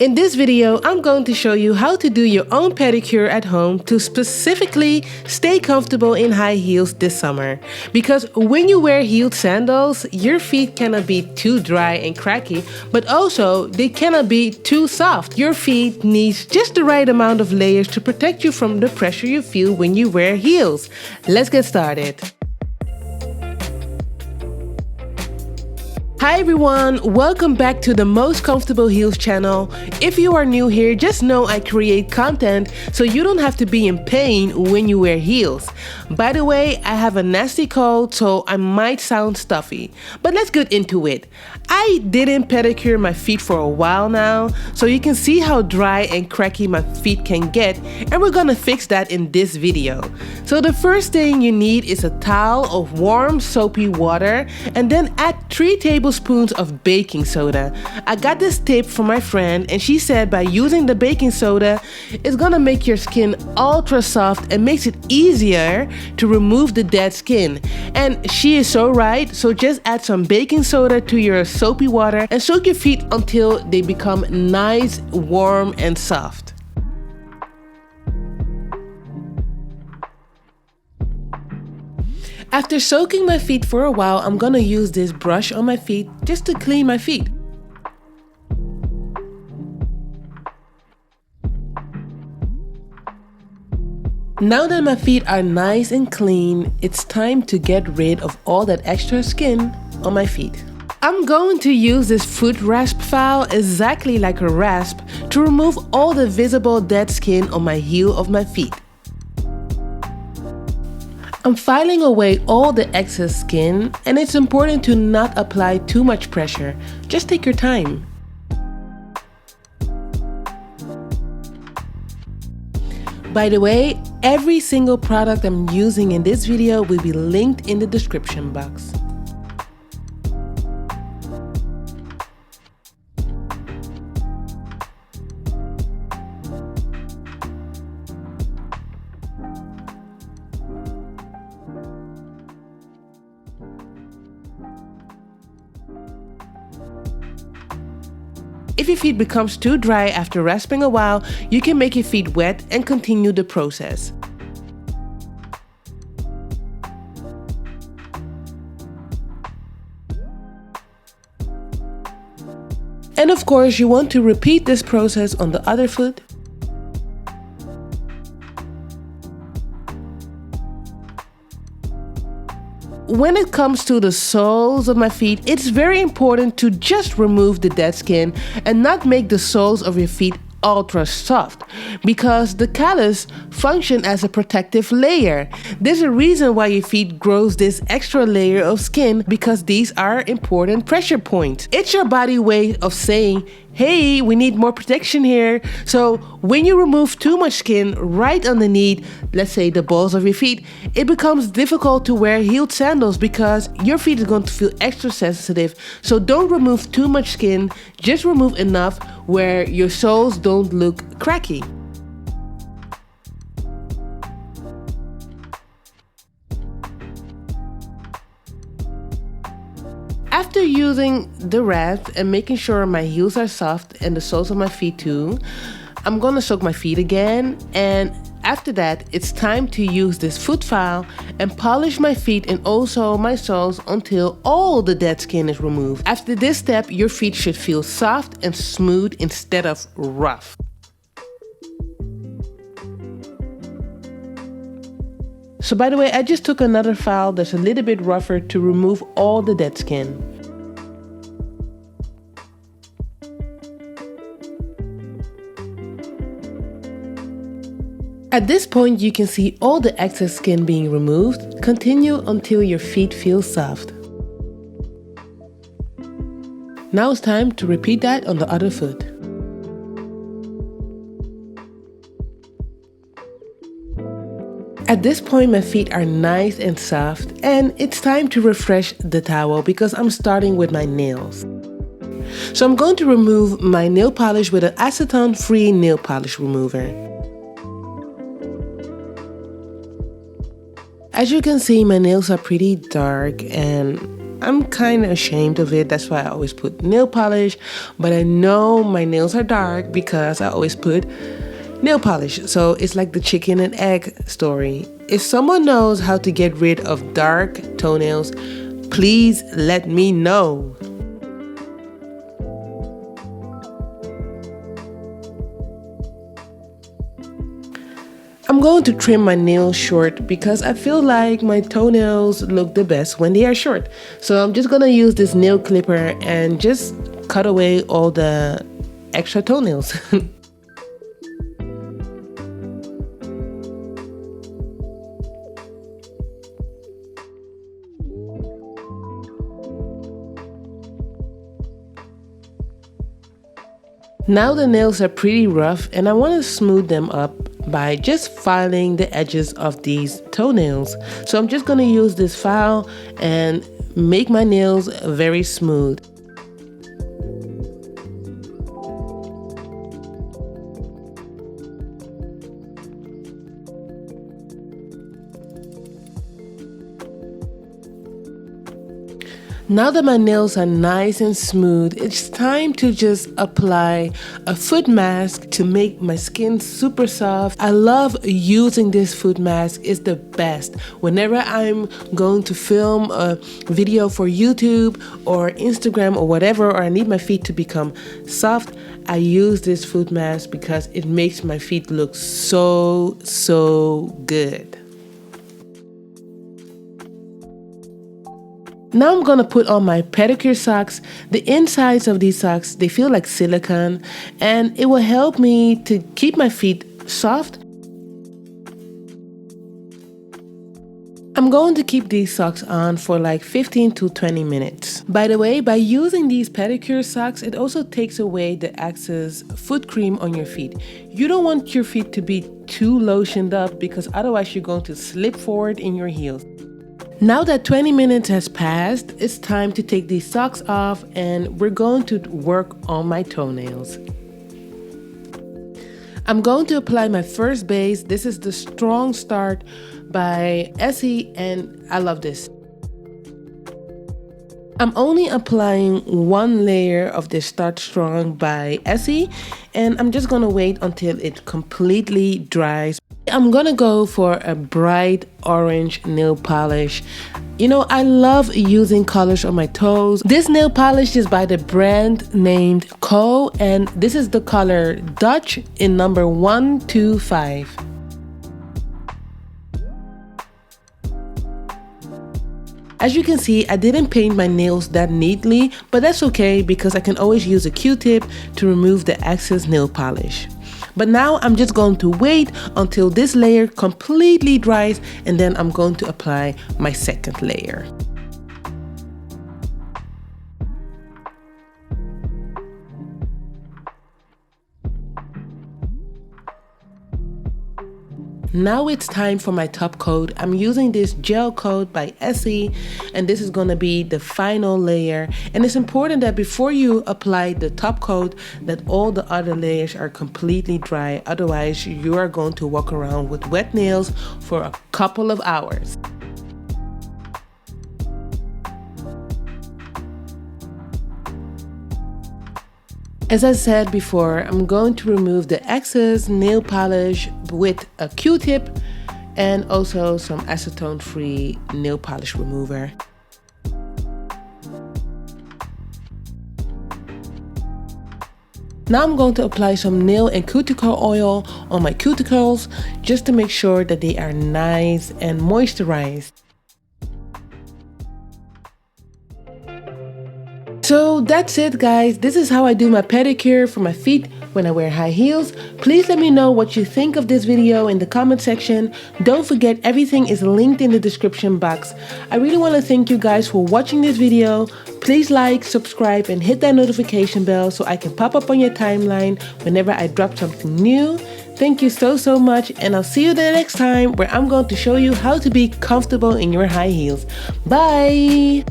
In this video, I'm going to show you how to do your own pedicure at home to specifically stay comfortable in high heels this summer. Because when you wear heeled sandals, your feet cannot be too dry and cracky, but also they cannot be too soft. Your feet needs just the right amount of layers to protect you from the pressure you feel when you wear heels. Let's get started. Hi everyone, welcome back to the Most Comfortable Heels channel. If you are new here, just know I create content so you don't have to be in pain when you wear heels. By the way, I have a nasty cold, so I might sound stuffy, but let's get into it. I didn't pedicure my feet for a while now, so you can see how dry and cracky my feet can get, and we're gonna fix that in this video. So the first thing you need is a towel of warm soapy water, and then add 3 tablespoons of baking soda. I got this tip from my friend, and she said by using the baking soda, it's gonna make your skin ultra soft and makes it easier to remove the dead skin. And she is so right, so just add some baking soda to your soapy water and soak your feet until they become nice, warm, and soft. After soaking my feet for a while, I'm gonna use this brush on my feet just to clean my feet. Now that my feet are nice and clean, it's time to get rid of all that extra skin on my feet. I'm going to use this foot rasp file exactly like a rasp to remove all the visible dead skin on my heel of my feet. I'm filing away all the excess skin, and it's important to not apply too much pressure. Just take your time. By the way, every single product I'm using in this video will be linked in the description box. If your feet becomes too dry after rasping a while, you can make your feet wet and continue the process. And of course, you want to repeat this process on the other foot. When it comes to the soles of my feet, it's very important to just remove the dead skin and not make the soles of your feet ultra soft, because the callus function as a protective layer. There's a reason why your feet grows this extra layer of skin, because these are important pressure points. It's your body way of saying, hey, we need more protection here. So when you remove too much skin right underneath, let's say the balls of your feet, it becomes difficult to wear heeled sandals because your feet is going to feel extra sensitive. So don't remove too much skin, just remove enough where your soles don't look cracky. After using the rasp and making sure my heels are soft and the soles of my feet too, I'm gonna soak my feet again, and after that it's time to use this foot file and polish my feet and also my soles until all the dead skin is removed. After this step, your feet should feel soft and smooth instead of rough. So by the way, I just took another file that's a little bit rougher to remove all the dead skin. At this point, you can see all the excess skin being removed. Continue until your feet feel soft. Now it's time to repeat that on the other foot. At this point, my feet are nice and soft, and it's time to refresh the towel because I'm starting with my nails. So I'm going to remove my nail polish with an acetone-free nail polish remover. As you can see, my nails are pretty dark and I'm kind of ashamed of it. That's why I always put nail polish. But I know my nails are dark because I always put nail polish. So it's like the chicken and egg story. If someone knows how to get rid of dark toenails, please let me know. I'm going to trim my nails short because I feel like my toenails look the best when they are short. So I'm just going to use this nail clipper and just cut away all the extra toenails. Now the nails are pretty rough and I want to smooth them up by just filing the edges of these toenails. So I'm just going to use this file and make my nails very smooth. Now that my nails are nice and smooth, it's time to just apply a foot mask to make my skin super soft. I love using this foot mask. It's the best. Whenever I'm going to film a video for YouTube or Instagram or whatever, or I need my feet to become soft, I use this foot mask because it makes my feet look so good. Now I'm gonna put on my pedicure socks. The insides of these socks, they feel like silicone, and it will help me to keep my feet soft. I'm going to keep these socks on for like 15 to 20 minutes. By the way, by using these pedicure socks, it also takes away the excess foot cream on your feet. You don't want your feet to be too lotioned up because otherwise you're going to slip forward in your heels. Now that 20 minutes has passed, it's time to take these socks off and we're going to work on my toenails. I'm going to apply my first base. This is the Strong Start by Essie and I love this. I'm only applying one layer of this Start Strong by Essie and I'm just going to wait until it completely dries. I'm gonna go for a bright orange nail polish. You know, I love using colors on my toes. This nail polish is by the brand named Koh, and this is the color Dutch in number 125. As you can see, I didn't paint my nails that neatly, but that's okay because I can always use a Q-tip to remove the excess nail polish. But now I'm just going to wait until this layer completely dries and then I'm going to apply my second layer. Now it's time for my top coat. I'm using this gel coat by Essie and this is going to be the final layer. And it's important that before you apply the top coat that all the other layers are completely dry. Otherwise you are going to walk around with wet nails for a couple of hours. As I said before, I'm going to remove the excess nail polish with a Q-tip and also some acetone-free nail polish remover. Now I'm going to apply some nail and cuticle oil on my cuticles just to make sure that they are nice and moisturized. So that's it, guys. This is how I do my pedicure for my feet when I wear high heels. Please let me know what you think of this video in the comment section. Don't forget, everything is linked in the description box. I really want to thank you guys for watching this video. Please like, subscribe, and hit that notification bell so I can pop up on your timeline whenever I drop something new. Thank you so much, and I'll see you the next time where I'm going to show you how to be comfortable in your high heels. Bye!